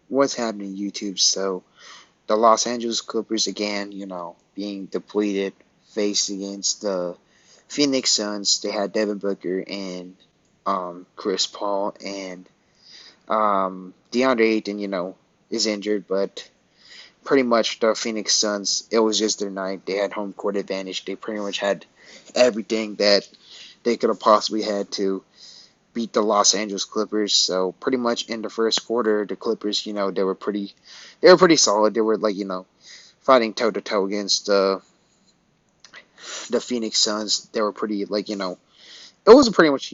what's happening YouTube. So the Los Angeles Clippers again, being depleted, faced against the Phoenix Suns. They had Devin Booker and Chris Paul and DeAndre Ayton, is injured, but pretty much the Phoenix Suns, it was just their night. They had home court advantage. They pretty much had everything that they could have possibly had to beat the Los Angeles Clippers. So pretty much in the first quarter, the Clippers, they were pretty solid. They were like, fighting toe to toe against the Phoenix Suns. They were pretty like, it was pretty much,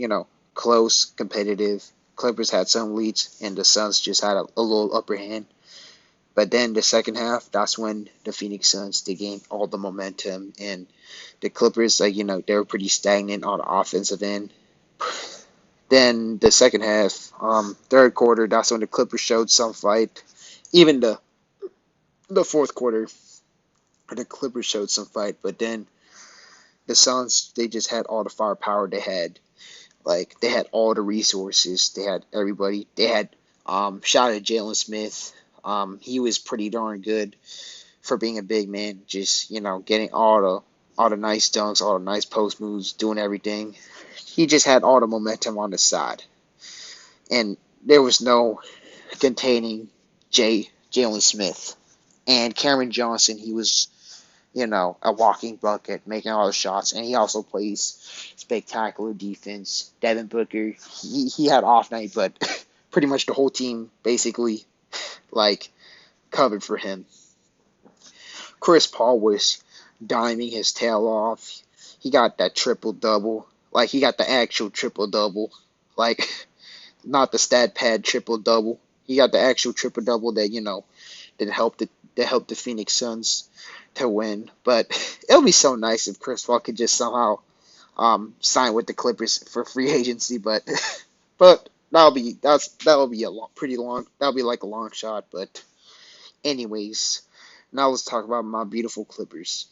close, competitive. Clippers had some leads, and the Suns just had a little upper hand. But then the second half, that's when the Phoenix Suns they gained all the momentum, and the Clippers, like they were pretty stagnant on the offensive end. Then the second half, third quarter, that's when the Clippers showed some fight. Even the fourth quarter, the Clippers showed some fight, but then the Suns they just had all the firepower they had. Like they had all the resources, they had everybody. They had shout out Jalen Smith. He was pretty darn good for being a big man. Just getting all the nice dunks, all the nice post moves, doing everything. He just had all the momentum on the side, and there was no containing Jalen Smith and Cameron Johnson. He was a walking bucket, making all the shots, and he also plays spectacular defense. Devin Booker, he had off night, but pretty much the whole team basically like covered for him. Chris Paul was diming his tail off. He got that triple double, like he got the actual triple double, like not the stat pad triple double. He got the actual triple double that that helped the Phoenix Suns to win. But it would be so nice if Chris Paul could just somehow sign with the Clippers for free agency. But but that'll be pretty long. That'll be like a long shot. But anyways, now let's talk about my beautiful Clippers.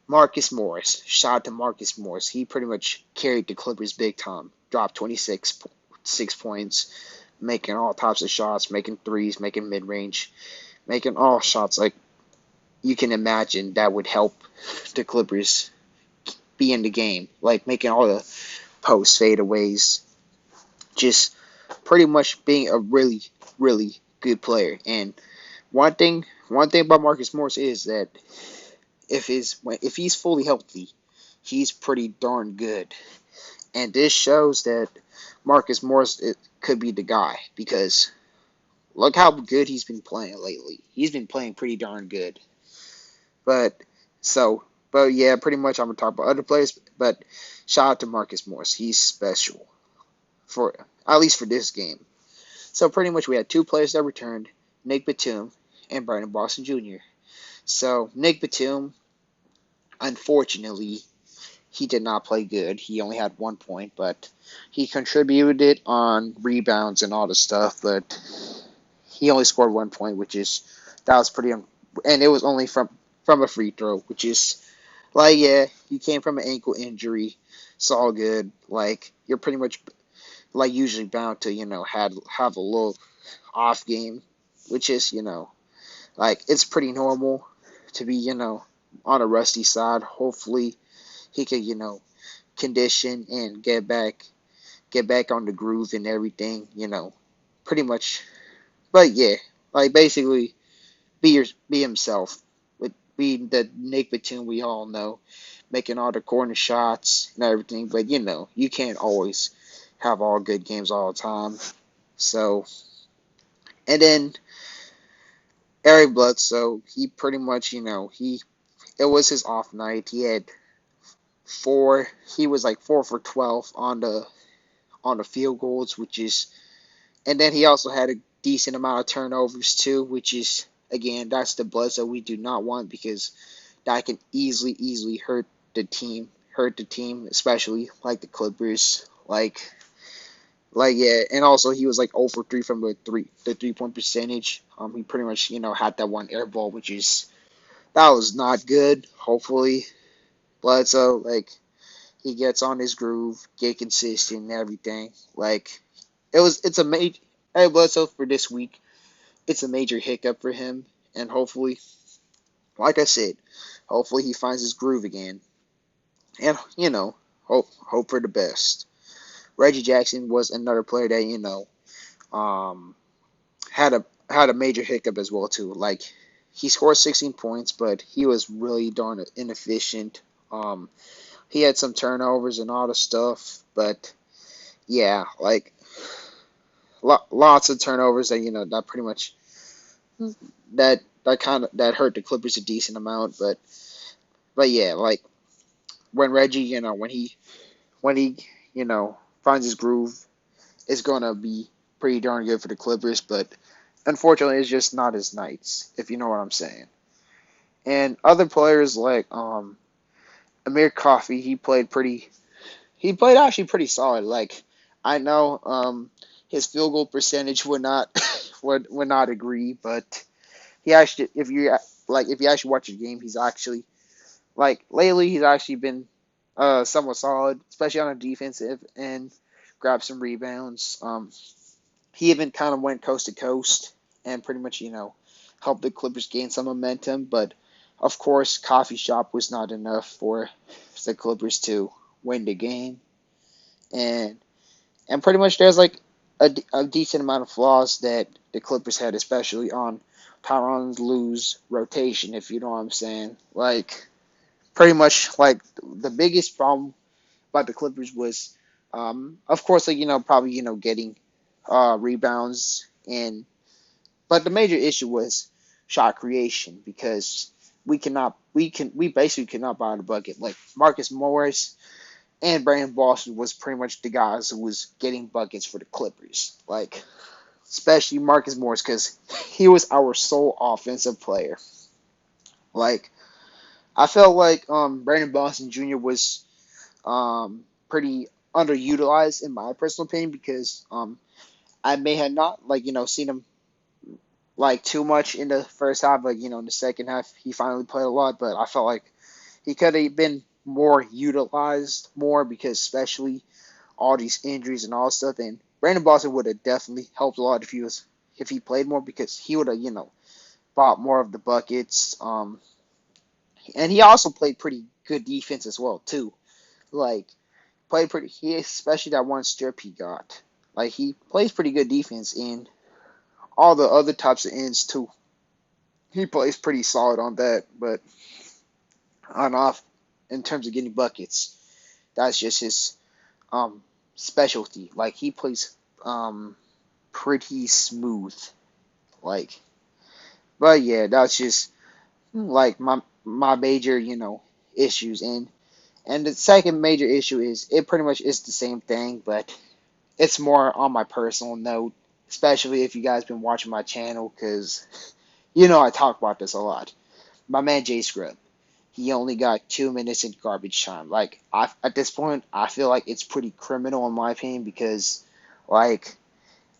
Marcus Morris. Shout out to Marcus Morris. He pretty much carried the Clippers big time. Dropped 26 points, making all types of shots, making threes, making mid range, making all shots like you can imagine that would help the Clippers be in the game. Like making all the post fadeaways, just pretty much being a really, really good player. And one thing about Marcus Morris is that if he's fully healthy, he's pretty darn good. And this shows that Marcus Morris could be the guy because look how good he's been playing lately. He's been playing pretty darn good. But so, but yeah, pretty much I'm gonna talk about other players. But shout out to Marcus Morris. He's special for at least for this game. So pretty much we had two players that returned, Nick Batum and Brandon Boston Jr. So Nick Batum, unfortunately, he did not play good. He only had 1 point, but he contributed on rebounds and all the stuff. But he only scored 1 point, that was pretty. And it was only from a free throw, which is like yeah, he came from an ankle injury. It's all good. Like you're pretty much like usually bound to have a little off game, which is like it's pretty normal to be on a rusty side. Hopefully he could condition and get back on the groove and everything. Pretty much. But yeah, like basically be himself. With being the Nick Batum we all know, making all the corner shots and everything. But you can't always have all good games all the time. So and then Eric Bledsoe, he pretty much he it was his off night. He had four. He was like 4 for 12 on the field goals, which is, and then he also had a decent amount of turnovers too, which is again that's the Bledsoe we do not want because that can easily hurt the team, especially like the Clippers, like yeah, and also he was like 0 for 3 from the 3 point percentage. He pretty much had that one air ball, that was not good. Hopefully, Bledsoe he gets on his groove, get consistent and everything. Like it's a major Eric Bledsoe for this week it's a major hiccup for him, and hopefully, like I said, hopefully he finds his groove again, and hope for the best. Reggie Jackson was another player that um, had a major hiccup as well too. Like he scored 16 points, but he was really darn inefficient. He had some turnovers and all the stuff, but yeah, like lots of turnovers that that pretty much that hurt the Clippers a decent amount. But yeah, like when Reggie, when he finds his groove, it's gonna be pretty darn good for the Clippers. But unfortunately, it's just not his nights, if you know what I'm saying. And other players like Amir Coffey, he played actually pretty solid. Like I know his field goal percentage would not would not agree, but he actually if you actually watch the game, he's actually like lately he's actually been somewhat solid, especially on a defensive and grabbed some rebounds. He even kind of went coast to coast and pretty much helped the Clippers gain some momentum, but of course, coffee shop was not enough for the Clippers to win the game, and pretty much there's like a decent amount of flaws that the Clippers had, especially on Tyronn Lue's rotation, if you know what I'm saying. Like pretty much like the biggest problem about the Clippers was, of course, like probably getting rebounds and but the major issue was shot creation because we basically cannot buy the bucket. Like Marcus Morris and Brandon Boston was pretty much the guys who was getting buckets for the Clippers. Like especially Marcus Morris because he was our sole offensive player. Like I felt like Brandon Boston Jr. was pretty underutilized in my personal opinion because I may have not seen him like too much in the first half, but in the second half he finally played a lot. But I felt like he could have been more utilized more because especially all these injuries and all stuff. And Brandon Boston would have definitely helped a lot if he played more because he would have bought more of the buckets. And he also played pretty good defense as well too. Like played pretty. He especially that one strip he got. Like he plays pretty good defense in all the other types of ends too. He plays pretty solid on that, but on off in terms of getting buckets, that's just his um specialty. Like he plays pretty smooth. Like, but yeah, that's just like my major issues. And the second major issue is it pretty much is the same thing, but it's more on my personal note, especially if you guys been watching my channel, because I talk about this a lot. My man Jay Scrub, he only got 2 minutes in garbage time. Like at this point, I feel like it's pretty criminal in my opinion because, like,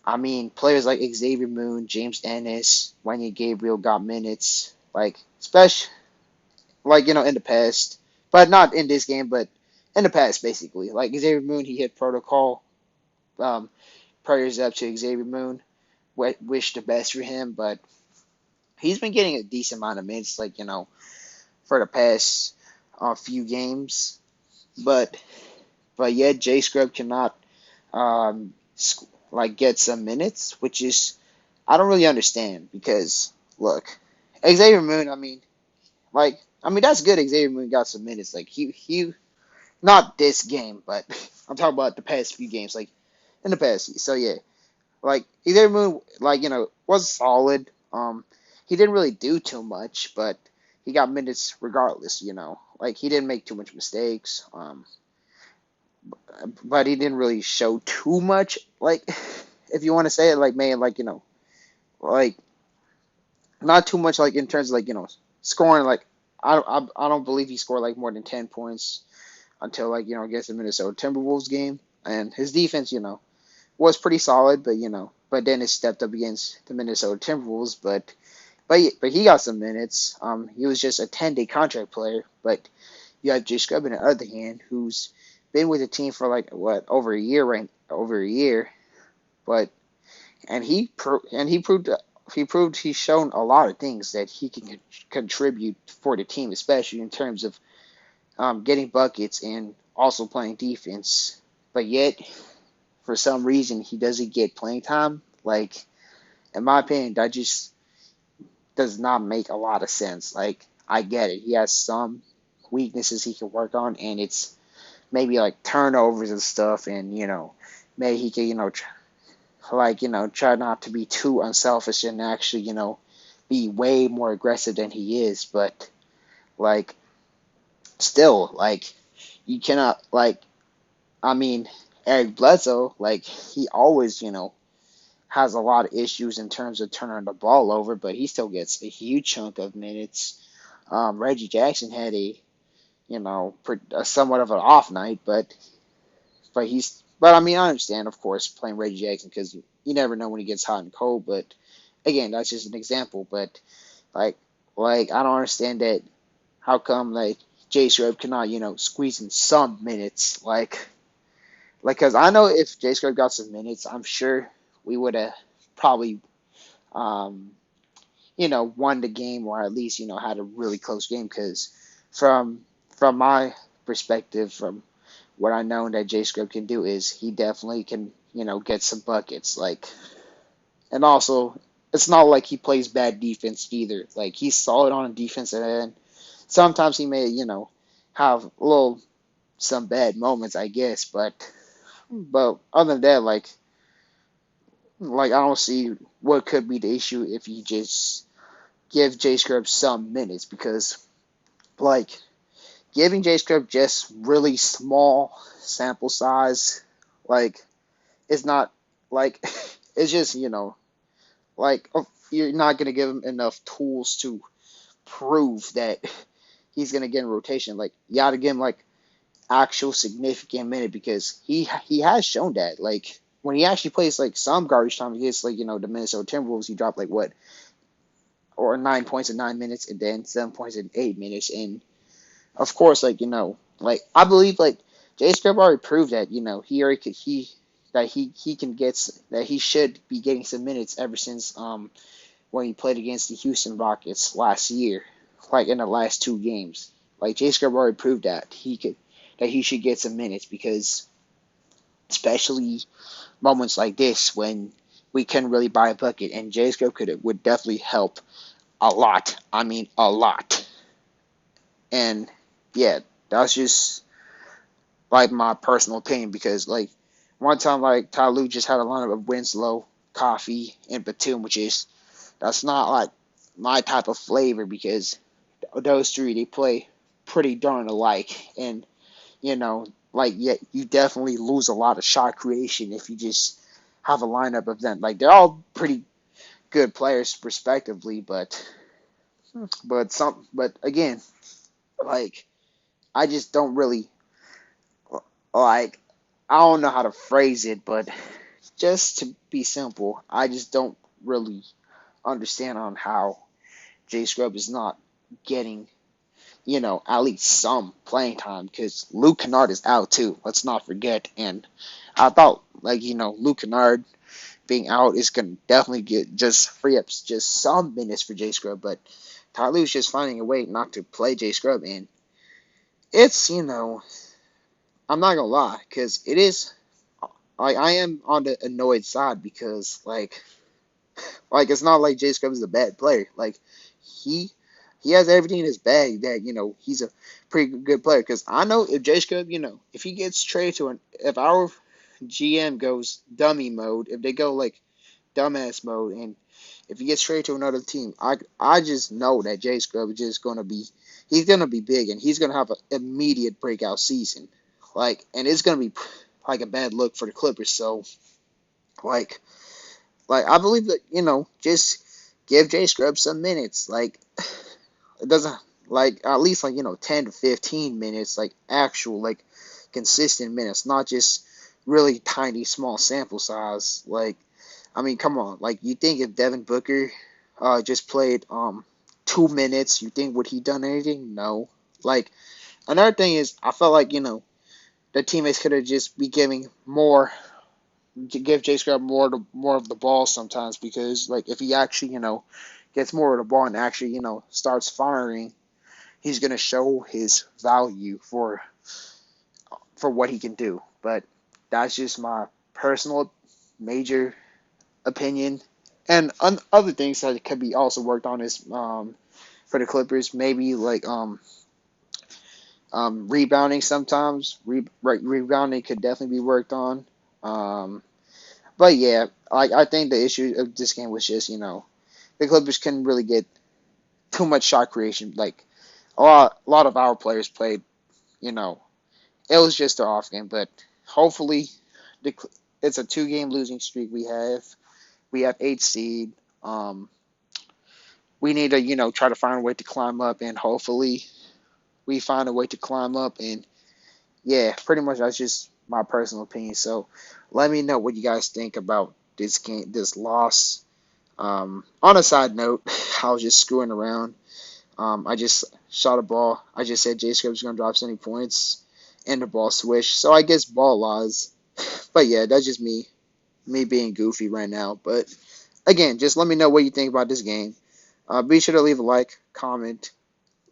I mean, players like Xavier Moon, James Ennis, Wendy Gabriel got minutes. Like, especially in the past, but not in this game, but in the past basically. Like Xavier Moon, he hit protocol. Um, Prayers up to Xavier Moon. Wish the best for him, but he's been getting a decent amount of minutes, like for the past few games. But yet J Scrub cannot get some minutes, which is I don't really understand because look, Xavier Moon. I mean that's good. Xavier Moon got some minutes. Like he not this game, but I'm talking about the past few games, like in the past. So yeah, like Xavier Moon, was solid. He didn't really do too much, but he got minutes regardless. Like he didn't make too much mistakes. But he didn't really show too much. Like, if you want to say it, like man, like not too much. Like in terms of scoring. Like I don't believe he scored like more than 10 points until against the Minnesota Timberwolves game, and his defense, was pretty solid, but then it stepped up against the Minnesota Timberwolves, but he got some minutes. He was just a 10-day contract player, but you have Jay Scrubb on the other hand, who's been with the team for like what over a year, right? Over a year, but and he proved he's shown a lot of things that he can contribute for the team, especially in terms of getting buckets and also playing defense. But yet, for some reason, he doesn't get playing time. Like, in my opinion, that just does not make a lot of sense. Like, I get it. He has some weaknesses he can work on, and it's maybe like turnovers and stuff, and maybe he can try not to be too unselfish and actually be way more aggressive than he is. But like, still, like, you cannot like. I mean, Eric Bledsoe, like, he always has a lot of issues in terms of turning the ball over, but he still gets a huge chunk of minutes. Reggie Jackson had a somewhat of an off night, but I mean, I understand, of course, playing Reggie Jackson because you never know when he gets hot and cold. But again, that's just an example. But like, I don't understand that. How come like Jay Scrub cannot squeeze in some minutes? Because I know if Jay Scrub got some minutes, I'm sure we would have probably um, won the game or at least had a really close game. Because from my perspective, from what I know that J Script can do is he definitely can, get some buckets. Like, and also, it's not like he plays bad defense either. Like, he's solid on defense, and sometimes he may, have some bad moments, I guess. But other than that, I don't see what could be the issue if you just give J Script some minutes because, like, giving J Script just really small sample size, like, it's not like it's just you're not gonna give him enough tools to prove that he's gonna get in rotation. Like, you gotta give him like actual significant minute because he has shown that. Like, when he actually plays like some garbage time against the Minnesota Timberwolves, he dropped like what, or 9 points in 9 minutes and then 7 points in 8 minutes. And of course, I believe like Jay Scribb already proved that he already could he can get that he should be getting some minutes ever since when he played against the Houston Rockets last year, like in the last 2 games. Like, Jay Scribb already proved that he should get some minutes because especially moments like this when we can really buy a bucket and Jay Scribb would definitely help a lot. I mean, a lot. And yeah, that's just like my personal opinion because like one time like Ty Lue just had a lineup of Winslow, Coffee, and Batum, which is that's not like my type of flavor because those three they play pretty darn alike, and yet you definitely lose a lot of shot creation if you just have a lineup of them. Like, they're all pretty good players respectively, but again, like, I just don't really like I don't know how to phrase it, but just to be simple, I just don't really understand on how Jay Scrub is not getting, at least some playing time because Luke Kennard is out too. Let's not forget. And I thought, Luke Kennard being out is going to definitely just free up just some minutes for Jay Scrub, but Ty Lue's just finding a way not to play Jay Scrub. And it's, I'm not going to lie because it is, I am on the annoyed side because, it's not like Jay Scrub is a bad player. Like, he he has everything in his bag that he's a pretty good player. Because I know if Jay Scrub, if he gets traded to if our GM goes dummy mode, if they go like dumbass mode, and if he gets traded to another team, I just know that Jay Scrub is just he's gonna be big and he's gonna have an immediate breakout season. And it's gonna be like a bad look for the Clippers. So like I believe that just give Jay Scrub some minutes. It doesn't at least 10 to 15 minutes, actual consistent minutes, not just really tiny small sample size. I mean, come on. You think if Devin Booker just played 2 minutes, you think would he done anything? No. Another thing is I felt the teammates could have just be giving more to give Jay Scrub more of the ball sometimes, because like if he actually gets more of the ball and actually starts firing, he's gonna show his value for what he can do. But that's just my personal major opinion. And other things that could be also worked on is for the Clippers, maybe like rebounding sometimes. Rebounding could definitely be worked on. Um, but yeah, I think the issue of this game was just the Clippers couldn't really get too much shot creation. Like a lot of our players played. You know, it was just an off game. But hopefully, the, it's a 2 game losing streak we have. We have 8 seed. Um, we need to try to find a way to climb up, and hopefully we find a way to climb up. And yeah, pretty much that's just my personal opinion. So let me know what you guys think about this game, this loss. On a side note, I was just screwing around. I just shot a ball. I just said J Script was going to drop 70 points, and the ball swished. So I guess ball lies. But yeah, that's just me being goofy right now. But again, just let me know what you think about this game. Be sure to leave a like, comment,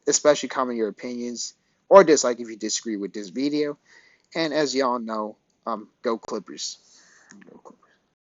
especially comment your opinions or dislike if you disagree with this video. And as y'all know, go Clippers. Go Clippers.